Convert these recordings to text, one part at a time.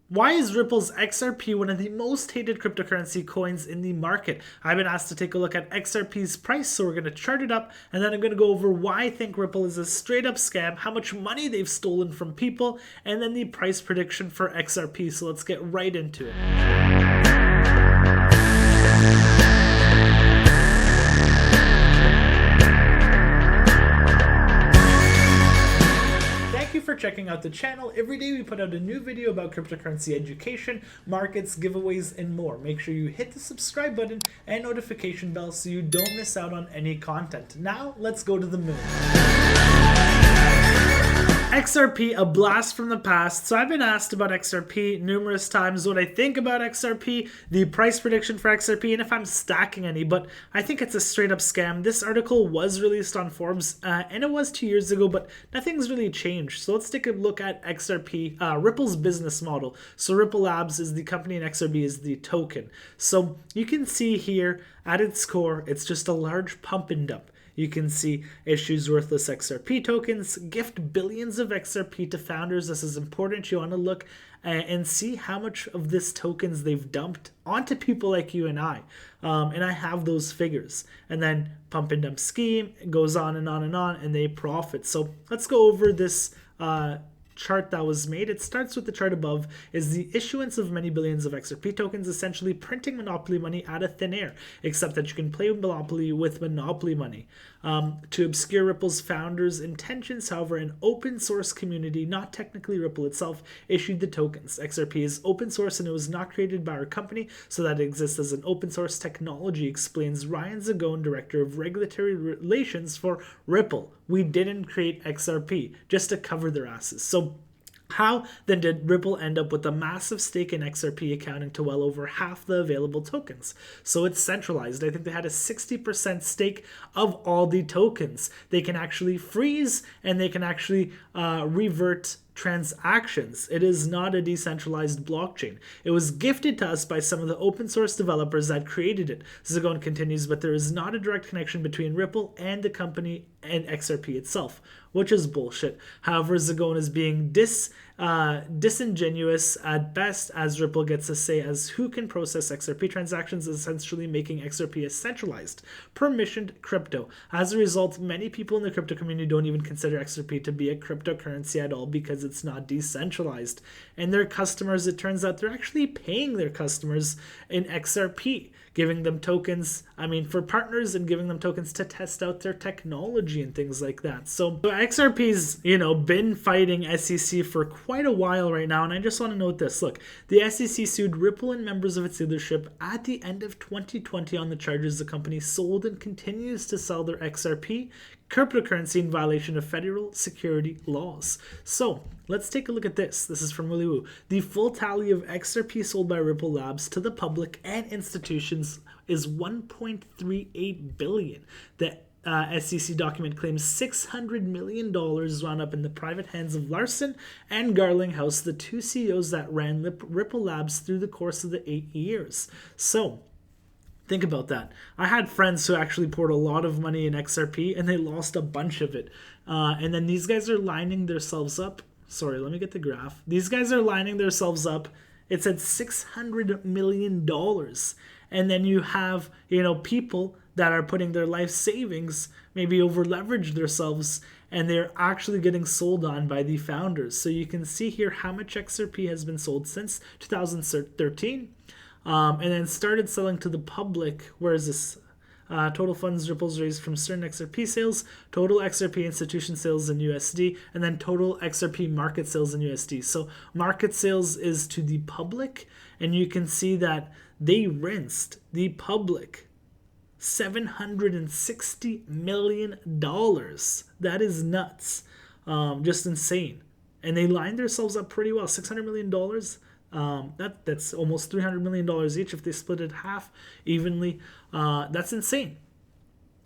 Why is Ripple's XRP one of the most hated cryptocurrency coins in the market? I've been asked to take a look at XRP's price, so we're going to chart it up, and then I'm going to go over why I think Ripple is a straight up scam, how much money they've stolen from people, and then the price prediction for XRP. So let's get right into it. For checking out the channel. Every day we put out a new video about cryptocurrency education, markets, giveaways, and more. Make sure you hit the subscribe button and notification bell so you don't miss out on any content. Now let's go to the moon. XRP, a blast from the past. So I've been asked about XRP numerous times, what I think about XRP, the price prediction for XRP, and if I'm stacking any, but I think it's a straight up scam. This article was released on Forbes, and it was 2 years ago, but nothing's really changed. So let's take a look at XRP, Ripple's business model. So Ripple Labs is the company and XRP is the token. So you can see here at its core, it's just a large pump and dump. You can see issues worthless XRP tokens, gift billions of XRP to founders. This is important. You want to look and see how much of this tokens they've dumped onto people like you and I. And I have those figures. And then pump and dump scheme, it goes on and on and on, and they profit. So let's go over this chart that was made. It starts with the chart above is the issuance of many billions of XRP tokens, essentially printing monopoly money out of thin air, except that you can play monopoly with monopoly money. To obscure Ripple's founders' intentions, however, an open source community, not technically Ripple itself, issued the tokens. XRP is open source and it was not created by our company, so that it exists as an open source technology, explains Ryan Zagone, Director of Regulatory Relations for Ripple. We didn't create XRP just to cover their asses. So how then did Ripple end up with a massive stake in XRP, accounting to well over half the available tokens? So it's centralized. I think they had a 60% stake of all the tokens. They can actually freeze and they can actually revert transactions. It is not a decentralized blockchain. It was gifted to us by some of the open source developers that created it. Zagone continues, but there is not a direct connection between Ripple and the company and XRP itself, which is bullshit. However, Zagone is being disingenuous at best, as Ripple gets a say as who can process XRP transactions, essentially making XRP a centralized, permissioned crypto. As a result, many people in the crypto community don't even consider XRP to be a cryptocurrency at all because it's not decentralized. And their customers, it turns out they're actually paying their customers in XRP, giving them tokens, for partners, and giving them tokens to test out their technology and things like that. So XRP's, been fighting SEC for quite a while right now, and I just want to note this. Look, the SEC sued Ripple and members of its leadership at the end of 2020 on the charges the company sold and continues to sell their XRP cryptocurrency in violation of federal security laws. So let's take a look at this. This is from Willy Woo. The full tally of XRP sold by Ripple Labs to the public and institutions is $1.38 billion. The SEC document claims $600 million wound up in the private hands of Larson and Garlinghouse, the two CEOs that ran Ripple Labs through the course of the 8 years. So think about that. I had friends who actually poured a lot of money in XRP and they lost a bunch of it. And then these guys are lining themselves up. Sorry, let me get the graph. These guys are lining themselves up. It's at $600 million. And then you have, people that are putting their life savings, maybe over leverage themselves, and they're actually getting sold on by the founders. So you can see here how much XRP has been sold since 2013. And then started selling to the public. Where is this? Total funds Ripple's raised from certain XRP sales, total XRP institution sales in USD, and then total XRP market sales in USD. So market sales is to the public, and you can see that they rinsed the public $760 million. That is nuts. Just insane. And they lined themselves up pretty well. $600 million. That's almost $300 million each if they split it half evenly. That's insane.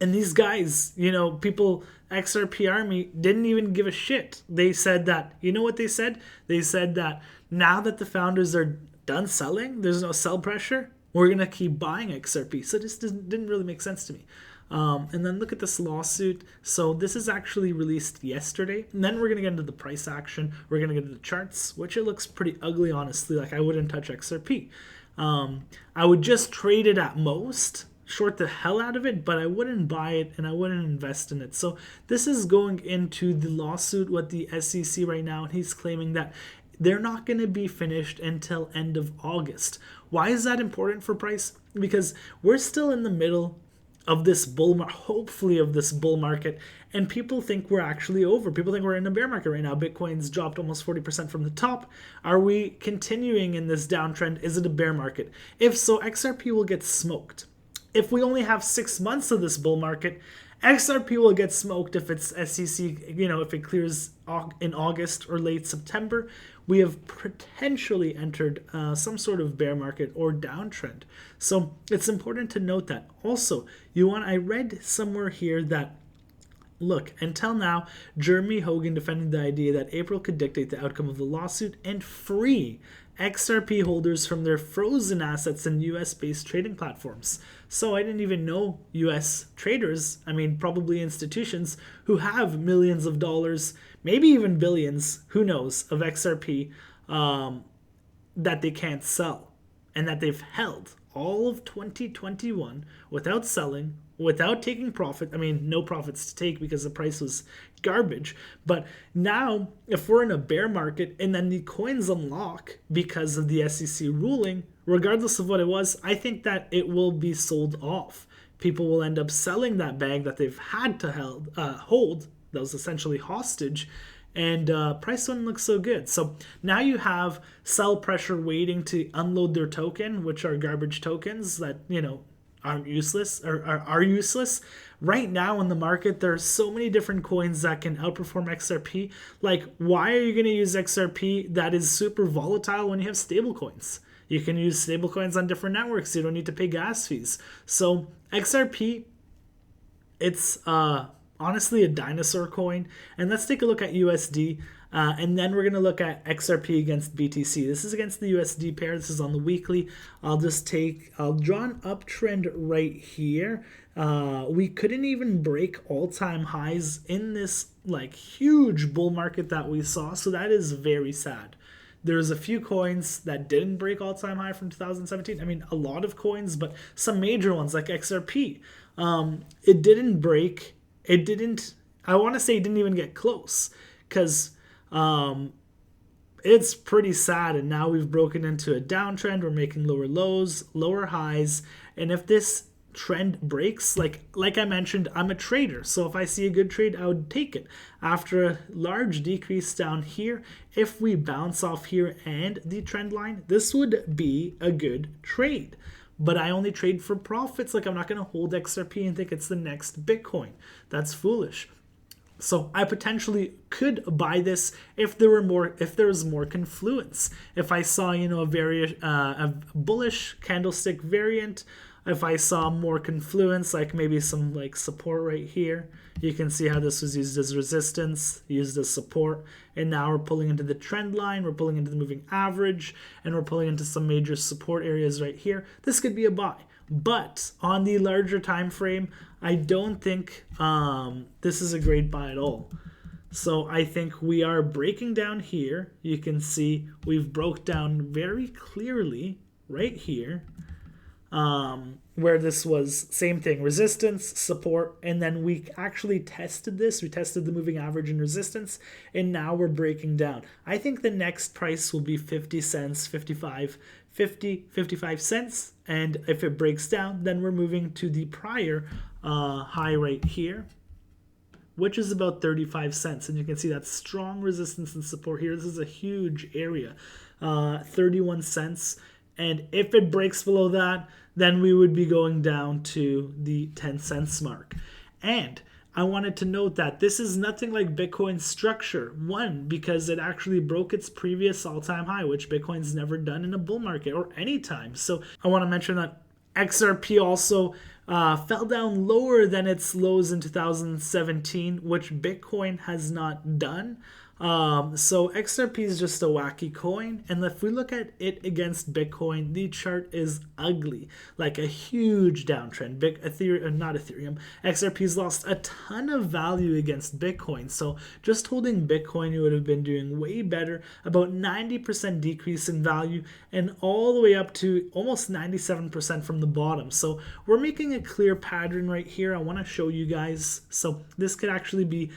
And these guys, people, XRP Army, didn't even give a shit. They said that, what they said? They said that now that the founders are done selling, there's no sell pressure, we're going to keep buying XRP. So this didn't really make sense to me. And then look at this lawsuit. So this is actually released yesterday. And then we're going to get into the price action. We're going to get into the charts, which it looks pretty ugly, honestly. Like I wouldn't touch XRP. I would just trade it at most, short the hell out of it, but I wouldn't buy it and I wouldn't invest in it. So this is going into the lawsuit with the SEC right now, and he's claiming that they're not going to be finished until end of August. Why is that important for price? Because we're still in the middle of this hopefully of this bull market, and people think we're actually over. People think we're in a bear market right now. Bitcoin's dropped almost 40% from the top. Are we continuing in this downtrend? Is it a bear market? If so, XRP will get smoked. If we only have 6 months of this bull market, XRP will get smoked if it's SEC, if it clears in August or late September. We have potentially entered some sort of bear market or downtrend. So it's important to note that. Also, I read somewhere here that, look, until now, Jeremy Hogan defended the idea that April could dictate the outcome of the lawsuit and free XRP holders from their frozen assets in US-based trading platforms. So I didn't even know US traders, probably institutions, who have millions of dollars, maybe even billions, who knows, of XRP that they can't sell and that they've held all of 2021 without selling, without taking profit. No profits to take because the price was garbage. But now, if we're in a bear market and then the coins unlock because of the SEC ruling, regardless of what it was, I think that it will be sold off. People will end up selling that bag that they've had to hold, that was essentially hostage, and price wouldn't look so good. So now you have sell pressure waiting to unload their token, which are garbage tokens that, aren't useless or are useless. Right now in the market, there are so many different coins that can outperform XRP. Like, why are you going to use XRP that is super volatile when you have stable coins? You can use stable coins on different networks. You don't need to pay gas fees. So XRP, it's honestly a dinosaur coin. And let's take a look at USD. And then we're going to look at XRP against BTC. This is against the USD pair. This is on the weekly. I'll draw an uptrend right here. We couldn't even break all-time highs in this huge bull market that we saw. So that is very sad. There's a few coins that didn't break all-time high from 2017. A lot of coins, but some major ones like XRP. It didn't break. I want to say it didn't even get close because it's pretty sad, and now we've broken into a downtrend. We're making lower lows, lower highs, and if this trend breaks, like I mentioned, I'm a trader, so if I see a good trade, I would take it. After a large decrease down here, if we bounce off here and the trend line, this would be a good trade. But I only trade for profits. I'm not going to hold XRP and think it's the next Bitcoin. That's foolish. So I potentially could buy this if there was more confluence. If I saw, a bullish candlestick variant, if I saw more confluence, like maybe some support right here, you can see how this was used as resistance, used as support, and now we're pulling into the trend line, we're pulling into the moving average, and we're pulling into some major support areas right here. This could be a buy. But on the larger time frame, I don't think this is a great buy at all. So I think we are breaking down here. You can see we've broke down very clearly right here, where this was same thing, resistance, support, and then we actually tested this. We tested the moving average and resistance, and now we're breaking down. I think the next price will be 50 cents, 55 cents, and if it breaks down, then we're moving to the prior high right here, which is about 35 cents, and you can see that strong resistance and support here. This is a huge area, 31 cents, and if it breaks below that, then we would be going down to the 10 cents mark. And I wanted to note that this is nothing like Bitcoin's structure. One, because it actually broke its previous all-time high, which Bitcoin's never done in a bull market or any time. So I want to mention that XRP also fell down lower than its lows in 2017, which Bitcoin has not done. So XRP is just a wacky coin, and if we look at it against Bitcoin, the chart is ugly, like a huge downtrend. XRP's lost a ton of value against Bitcoin. So just holding Bitcoin, you would have been doing way better. About 90% decrease in value, and all the way up to almost 97% from the bottom. So we're making a clear pattern right here. I want to show you guys. So this could actually be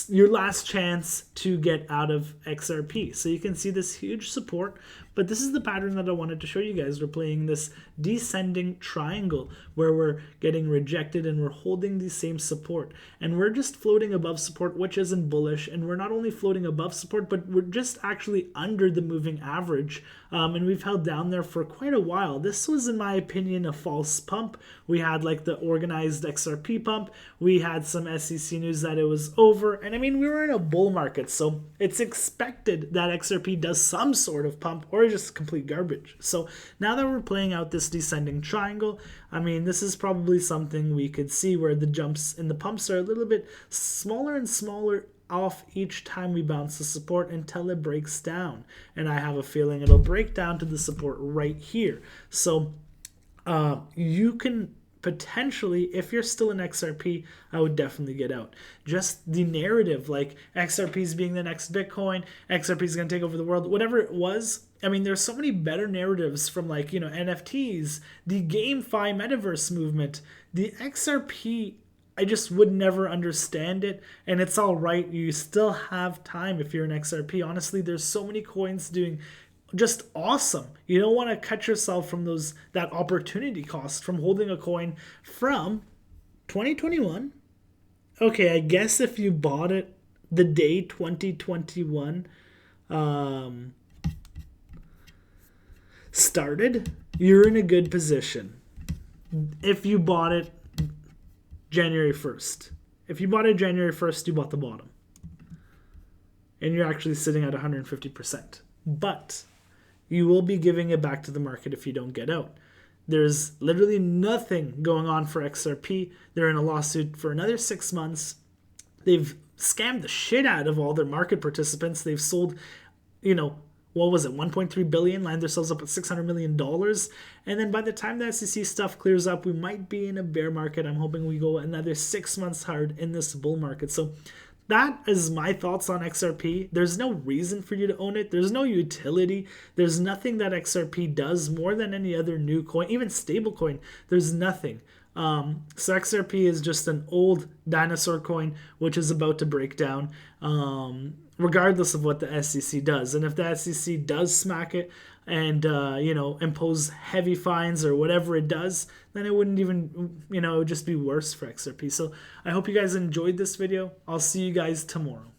your last chance to get out of XRP. So you can see this huge support, but this is the pattern that I wanted to show you guys. We're playing this descending triangle where we're getting rejected and we're holding the same support, and we're just floating above support, which isn't bullish. And we're not only floating above support, but we're just actually under the moving average, and we've held down there for quite a while. This was, in my opinion, a false pump. We had like the organized XRP pump. We had some SEC news that it was over, and I mean, we were in a bull market, so it's expected that XRP does some sort of pump or just complete garbage. So now that we're playing out this descending triangle, I mean, this is probably something we could see where the jumps and the pumps are a little bit smaller and smaller off each time we bounce the support until it breaks down. And I have a feeling it'll break down to the support right here. So you can potentially, if you're still in XRP, I would definitely get out. Just the narrative, like XRP is being the next Bitcoin, XRP is going to take over the world, whatever it was. I mean, there's so many better narratives from, like, you know, NFTs, the GameFi metaverse movement. The XRP, I just would never understand it, and it's all right. You still have time if you're an XRP. Honestly, there's so many coins doing just awesome. You don't want to cut yourself from that opportunity cost from holding a coin from 2021. Okay, I guess if you bought it the day 2021 started, you're in a good position. If you bought it January 1st. If you bought it January 1st, you bought the bottom. And you're actually sitting at 150%. But you will be giving it back to the market if you don't get out. There's literally nothing going on for XRP. They're in a lawsuit for another 6 months. They've scammed the shit out of all their market participants. They've sold, you know, what was it, 1.3 billion, lined themselves up at $600 million. And then by the time the SEC stuff clears up, we might be in a bear market. I'm hoping we go another 6 months hard in this bull market. So that is my thoughts on XRP. There's no reason for you to own it. There's no utility. There's nothing that XRP does more than any other new coin, even stable coin. There's nothing. So XRP is just an old dinosaur coin, which is about to break down, regardless of what the SEC does. And if the SEC does smack it and, you know, impose heavy fines or whatever it does, then it wouldn't even, you know, it would just be worse for XRP. So I hope you guys enjoyed this video. I'll see you guys tomorrow.